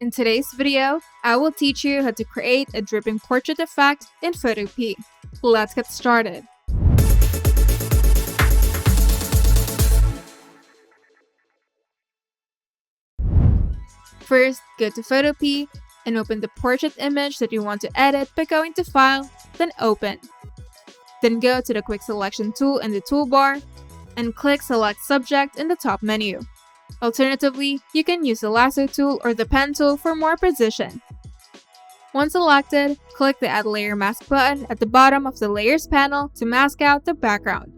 In today's video, I will teach you how to create a dripping portrait effect in Photopea. Let's get started. First, go to Photopea and open the portrait image that you want to edit by going to File, then Open. Then go to the Quick Selection tool in the toolbar and click Select Subject in the top menu. Alternatively, you can use the lasso tool or the pen tool for more precision. Once selected, click the Add Layer Mask button at the bottom of the Layers panel to mask out the background.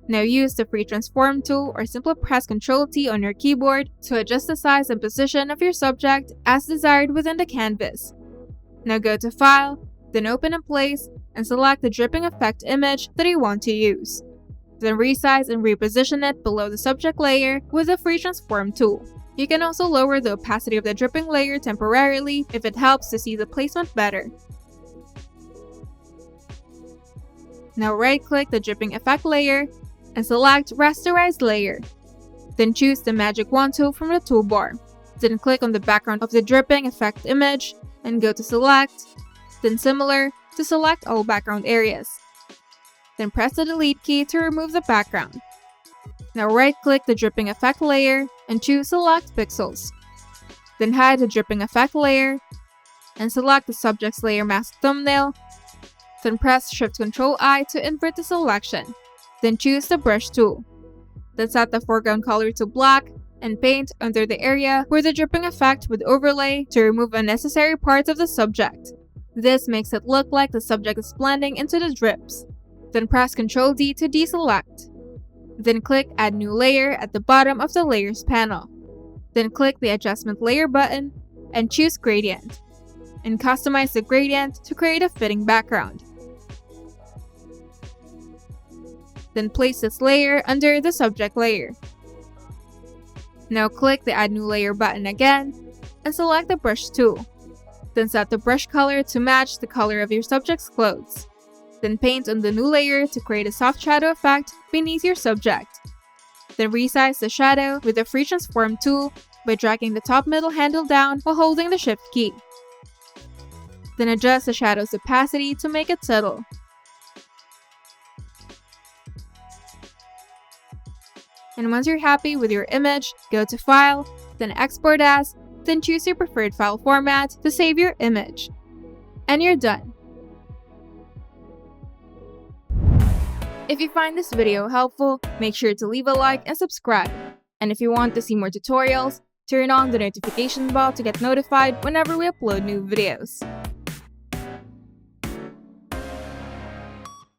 Now use the Free Transform tool or simply press Ctrl-T on your keyboard to adjust the size and position of your subject as desired within the canvas. Now go to File, then Open in Place, and select the dripping effect image that you want to use. Then resize and reposition it below the subject layer with the Free Transform tool. You can also lower the opacity of the dripping layer temporarily if it helps to see the placement better. Now right-click the dripping effect layer and select Rasterize Layer. Then choose the Magic Wand tool from the toolbar. Then click on the background of the dripping effect image and go to Select, then Similar to select all background areas. Then press the Delete key to remove the background. Now right-click the dripping effect layer and choose Select Pixels. Then hide the dripping effect layer and select the subject's layer mask thumbnail. Then press Shift-Ctrl-I to invert the selection. Then choose the Brush tool. Then set the foreground color to black and paint under the area where the dripping effect would overlay to remove unnecessary parts of the subject. This makes it look like the subject is blending into the drips. Then press Ctrl-D to deselect. Then click Add New Layer at the bottom of the Layers panel. Then click the Adjustment Layer button and choose Gradient. And customize the gradient to create a fitting background. Then place this layer under the subject layer. Now click the Add New Layer button again and select the Brush tool. Then set the brush color to match the color of your subject's clothes. Then paint on the new layer to create a soft shadow effect beneath your subject. Then resize the shadow with the Free Transform tool by dragging the top middle handle down while holding the Shift key. Then adjust the shadow's opacity to make it subtle. And once you're happy with your image, go to File, then Export As, then choose your preferred file format to save your image. And you're done. If you find this video helpful, make sure to leave a like and subscribe. And if you want to see more tutorials, turn on the notification bell to get notified whenever we upload new videos.